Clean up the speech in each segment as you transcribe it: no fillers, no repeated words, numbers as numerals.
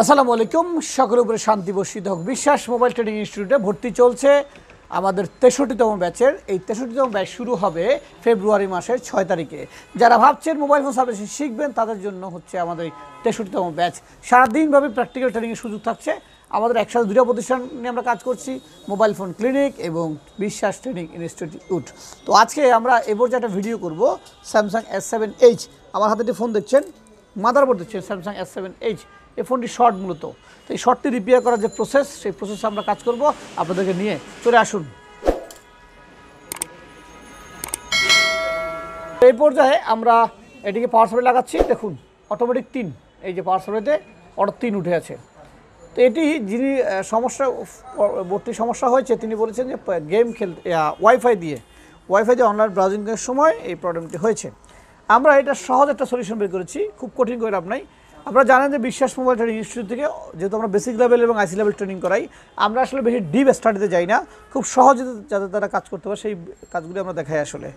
আসসালামু আলাইকুম, সকলের উপরে শান্তি বর্ষিত হোক। বিশ্বাস মোবাইল ট্রেনিং ইনস্টিটিউটে ভর্তি চলছে আমাদের 63তম ব্যাচের। এই 63তম ব্যাচ শুরু হবে ফেব্রুয়ারি মাসের 6 তারিখে। যারা ভাবছেন মোবাইল ফোন সার্ভিস শিখবেন তাদের জন্য হচ্ছে আমাদের 63তম ব্যাচ। সারাদিনভাবে প্র্যাকটিক্যাল ট্রেনিংয়ের সুযোগ থাকছে। আমাদের একসাথে দুটো প্রতিষ্ঠান নিয়ে আমরা কাজ করছি, মোবাইল ফোন ক্লিনিক এবং বিশ্বাস ট্রেনিং ইনস্টিটিউট। তো আজকে আমরা এবার যে একটা ভিডিও করব স্যামসাং S7H। আমার হাতে একটি ফোন দেখছেন, মাদারবোর্ড দেখছেন স্যামসাং S7H। এই ফোনটি শর্ট মূলত। তো এই শর্টটি রিপেয়ার করার যে প্রসেস, সেই প্রসেসে আমরা কাজ করব। আপনাদেরকে নিয়ে চলে আসুন। এই পর্যায়ে আমরা এটিকে পাওয়ার সাপ্লাই লাগাচ্ছি। দেখুন অটোমেটিক 3, এই যে পাওয়ার সাপ্লাইতে অটো 3 উঠে আছে। তো এটি যিনি বোর্ডটি সমস্যা হয়েছে তিনি বলেছেন যে গেম খেলতে ওয়াইফাই দিয়ে অনলাইন ব্রাউজিংয়ের সময় এই প্রবলেমটি হয়েছে। আমরা এটা সহজ একটা সলিউশন বের করেছি, খুব কঠিন করে লাভ নাই। আপনারা জানেন যে বিশ্বাস মোবাইল ট্রেনিং ইনস্টিটিউট থেকে যেহেতু আমরা বেসিক লেভেল এবং আইসি লেভেল ট্রেনিং করাই, আমরা আসলে বেশি ডিপ স্টাডিতে যাই না। খুব সহজে যাদের তারা কাজ করতে পারে সেই কাজগুলি আমরা দেখাই আসলে।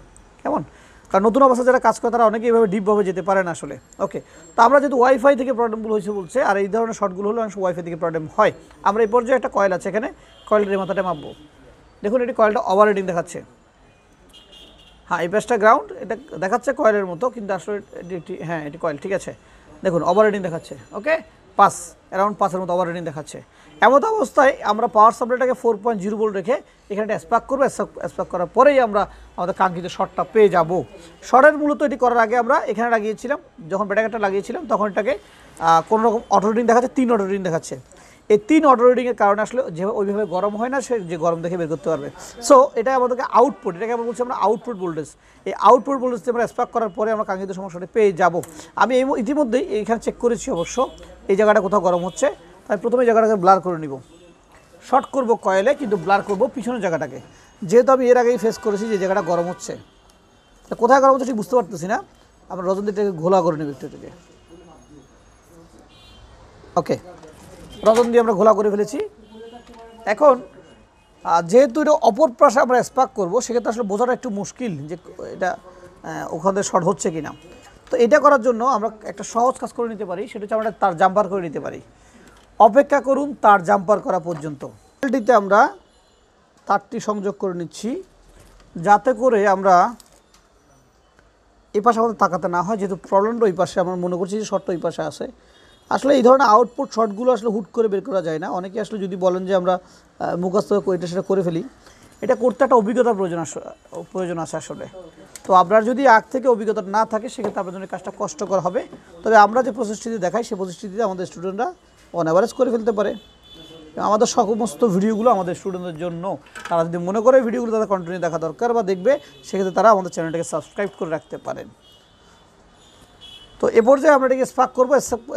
কেমন? কারণ নতুন অবস্থায় যারা কাজ করে তারা অনেকে এইভাবে ডিপভাবে যেতে পারে না আসলে। ওকে, তো আমরা যেহেতু ওয়াইফাই থেকে প্রবলেমগুলো হয়েছে বলছে, আর এই ধরনের শর্টগুলো হলো অনেক ওয়াইফাই থেকে প্রবলেম হয়। আমরা এই পর্যায়ে একটা কয়েল আছে, এখানে কয়েলের এই মাথাটা মাপবো। দেখুন এটি কয়েলটা ওভার রেটিং দেখাচ্ছে। হ্যাঁ, এই প্যাচটা গ্রাউন্ড, এটা দেখাচ্ছে কয়েলের মতো, কিন্তু আসলে এটি হ্যাঁ এটি কয়েল, ঠিক আছে। দেখুন ওভার রেটিং দেখাচ্ছে, ওকে 5, অ্যারাউন্ড 5-এর মতো ওভার রেটিং দেখাচ্ছে। এমন অবস্থায় আমরা পাওয়ার সাপ্লাইটাকে 4.0 ভোল্ট রেখে এখানে স্পার্ক করবো। স্পার্ক করার পরেই আমরা আমাদের কাঙ্ক্ষিত শর্টটা পেয়ে যাব। শর্টের মূলত এটি করার আগে আমরা এখানে লাগিয়েছিলাম, যখন ব্যাটারিটা লাগিয়েছিলাম তখন এটাকে কোনো রকম অটো রেটিং দেখাচ্ছে, 3 অটো রেটিং দেখাচ্ছে। এই 3 অটো রেটিংয়ের কারণে আসলে যেভাবে ওইভাবে গরম হয় না, সে যে গরম দেখে বের করতে পারবে। সো এটা আমাদেরকে আউটপুট, এটাকে আমরা বলছি আমরা আউটপুট ভোল্টেজ। এই আউটপুট ভোল্টেজকে আমরা স্পার্ক করার পরে আমরা কাঙ্ক্ষিত সমস্যাটা পেয়ে যাব। আমি ইতিমধ্যেই এইখানে চেক করেছি অবশ্য এই জায়গাটা কোথাও গরম হচ্ছে। তাই প্রথমে এই জায়গাটাকে ব্লার করে নিব। শর্ট করব কয়েলে, কিন্তু ব্লার করব পিছনের জায়গাটাকে, যেহেতু আমি এর আগেই ফেস করেছি যে জায়গাটা গরম হচ্ছে। কোথায় গরম হচ্ছে ঠিক বুঝতে পারতেছি না। আমরা রজনীটাকে ঘোলা করে নেব একটু এটাকে। ওকে, রজন দিয়ে আমরা ঘোলা করে ফেলেছি। এখন যেহেতু এটা অপর পাশে আমরা স্পার্ক করবো, সেক্ষেত্রে আসলে বোঝাটা একটু মুশকিল যে এটা ওখানে শর্ট হচ্ছে কিনা। তো এটা করার জন্য আমরা একটা সহজ কাজ করে নিতে পারি, সেটা হচ্ছে আমরা তার জাম্পার করে নিতে পারি। অপেক্ষা করুন তার জাম্পার করা পর্যন্ত। এলটিতে আমরা তারটি সংযোগ করে নিচ্ছি, যাতে করে আমরা এই পাশে আমাদের তাকাতে না হয়, যেহেতু প্রবলেমটা ওই পাশে। আমরা মনে করছি যে শর্টটা ওই পাশে আসে। আসলে এই ধরনের আউটপুট শর্টগুলো আসলে হুট করে বের করা যায় না। অনেকে আসলে যদি বলেন যে আমরা মুখস্থ এটা সেটা করে ফেলি, এটা করতে একটা অভিজ্ঞতার প্রয়োজন আছে আসলে। তো আপনার যদি আগ থেকে অভিজ্ঞতা না থাকে, সেক্ষেত্রে আপনার জন্য কাজটা কষ্টকর হবে। তবে আমরা যে প্রসেসটি দেখাই, সেই প্রসেসটিতে আমাদের স্টুডেন্টরা অন অ্যাভারেজ করে ফেলতে পারে। আমাদের সমস্ত ভিডিওগুলো আমাদের স্টুডেন্টদের জন্য। তারা যদি মনে করে ভিডিওগুলো তাদের কন্টিনিউ দেখা দরকার বা দেখবে, সেক্ষেত্রে তারা আমাদের চ্যানেলটাকে সাবস্ক্রাইব করে রাখতে পারেন। তো এ পর্যায়ে আমরা এটাকে স্পার্ক করবো।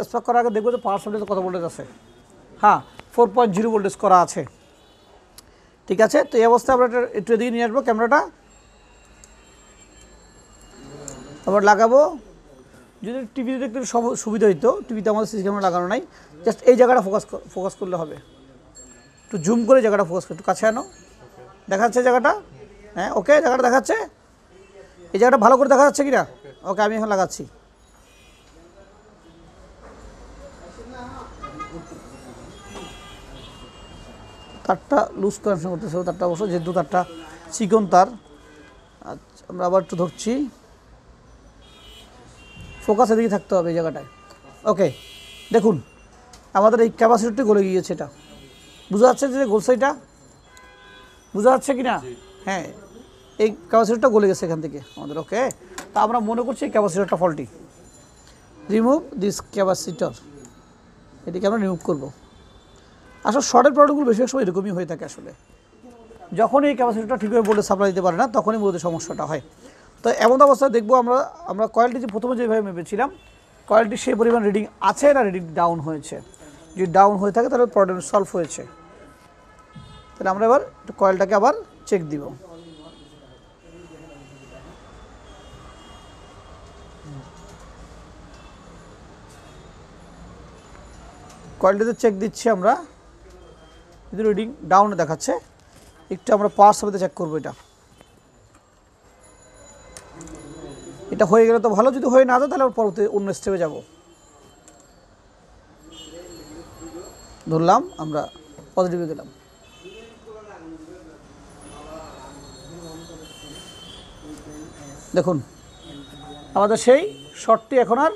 স্পার্ক করার আগে দেখবো যে পাওয়ার সাপ্লাইতে কত ভোল্টেজ আছে। হ্যাঁ, 4.0 ভোল্টেজ করা আছে, ঠিক আছে। তো এই অবস্থায় আমরা একটু এদিকে নিয়ে আসবো ক্যামেরাটা, আবার লাগাবো। যদি টিভিতে দেখতে সুবিধা হইতো, টিভিতে আমাদের সিসি ক্যামেরা লাগানো নাই। জাস্ট এই জায়গাটা ফোকাস করলে হবে। একটু জুম করে জায়গাটা ফোকাস করে একটু কাছে আনো। দেখাচ্ছে জায়গাটা? হ্যাঁ, ওকে, জায়গাটা দেখাচ্ছে। এই জায়গাটা ভালো করে দেখা যাচ্ছে কিনা? ওকে, আমি এখন লাগাচ্ছি। তারটা লুজ কানেকশন করতেছে, তারটা অবশ্য যেহেতু তারটা চিকন তার। আচ্ছা, আমরা আবার একটু ধরছি। ফোকাস এদিকে থাকতে হবে এই জায়গাটায়। ওকে, দেখুন আমাদের এই ক্যাপাসিটরটি গলে গিয়েছে। এটা বোঝা যাচ্ছে যে গোলছে, এটা বোঝা যাচ্ছে কি না? হ্যাঁ, এই ক্যাপাসিটরটা গলে গেছে এখান থেকে আমাদের। ওকে, তা আমরা মনে করছি এই ক্যাপাসিটরটা ফল্টি। রিমুভ দিস ক্যাপাসিটর, এটিকে আমরা রিমুভ করবো। আসলে শর্টের প্রবলেমগুলো বেশিরভাগ সময় এরকমই হয়ে থাকে আসলে। যখনই এই ক্যাপাসিটরটা ঠিকভাবে বলে সাপ্লাই দিতে পারে না, তখনই মূলত সমস্যাটা হয়। তো এমন অবস্থায় দেখবো আমরা কয়েলটি যে প্রথমে যেভাবে মেপেছিলাম, কয়েলটি সেই পরিমাণ রিডিং আছে না রিডিং ডাউন হয়েছে। যদি ডাউন হয়ে থাকে তাহলে প্রবলেম সলভ হয়েছে। তাহলে আমরা এবার কয়েলটাকে আবার চেক দিব। কয়েলটিতে চেক দিচ্ছি আমরা, যদি রিডিং ডাউনে দেখাচ্ছে, একটু আমরা পাওয়ার সাপ্লাইতে চেক করবো। এটা হয়ে গেলে তো ভালো, যদি হয়ে না যায় তাহলে পরবর্তী অন্য স্টেপে যাব। ধরলাম, আমরা পজিটিভে দিলাম। দেখুন আমাদের সেই শর্টটি এখন আর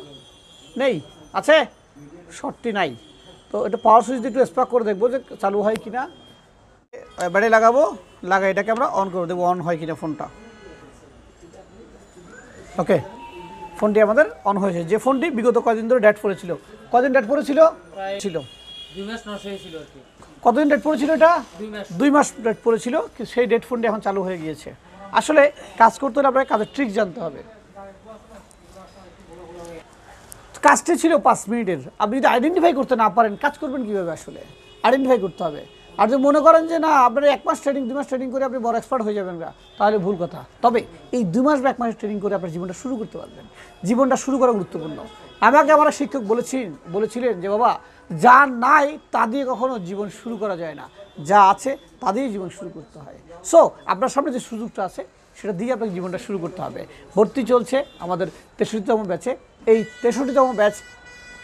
নেই, আছে শর্টটি নাই। তো এটা পাওয়ার সুইচ দিয়ে একটু স্পার্ক করে দেখবো যে চালু হয় কিনা। ব্যাটারি লাগাবো, লাগাই এটাকে আমরা অন করে দেবো, অন হয় কিনা ফোনটা। ওকে, ফোনটি আমাদের অন হয়েছে। যে ফোনটি বিগত কয়েকদিন ধরে ডেট পড়েছিল, কদিন ডেট পড়েছিল ছিল 2 মাস নষ্ট হয়েছিল আর কি। কতদিন ডেট পড়েছিল এটা? 2 2 মাস মাস ডেট পড়েছিল, সেই ডেট ফোনটি এখন চালু হয়ে গিয়েছে। আসলে কাজ করতে হলে আপনাকে কাজের ট্রিক জানতে হবে। কাজটি ছিল 5 মিনিটের, আপনি যদি আইডেন্টিফাই করতে না পারেন কাজ করবেন কীভাবে? আসলে আইডেন্টিফাই করতে হবে। আর যদি মনে করেন যে না আপনার 1 মাস ট্রেনিং 2 মাস ট্রেনিং করে আপনি বড় এক্সপার্ট হয়ে যাবেন না, তাহলে ভুল কথা। তবে এই 2 মাস বা 1 মাস ট্রেনিং করে আপনার জীবনটা শুরু করতে পারবেন। জীবনটা শুরু করা গুরুত্বপূর্ণ। আমাকে আমার শিক্ষক বলেছিলেন যে বাবা, যা নাই তা দিয়ে কখনো জীবন শুরু করা যায় না, যা আছে তা দিয়ে জীবন শুরু করতে হয়। সো আপনার সামনে যে সুযোগটা আছে সেটা দিয়ে আপনাকে জীবনটা শুরু করতে হবে। ভর্তি চলছে আমাদের 63তম ব্যাচে। এই 63তম ব্যাচ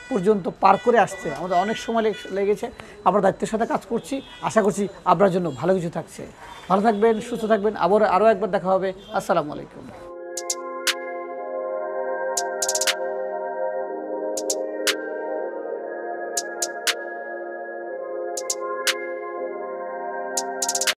পর্যন্ত পার করে আসছে আমাদের অনেক সময় লেগেছে। আমরা দায়িত্বের সাথে কাজ করছি, আশা করছি আপনার জন্য ভালো কিছু থাকছে। ভালো থাকবেন, সুস্থ থাকবেন। আরও একবার দেখা হবে। আসসালামু আলাইকুম।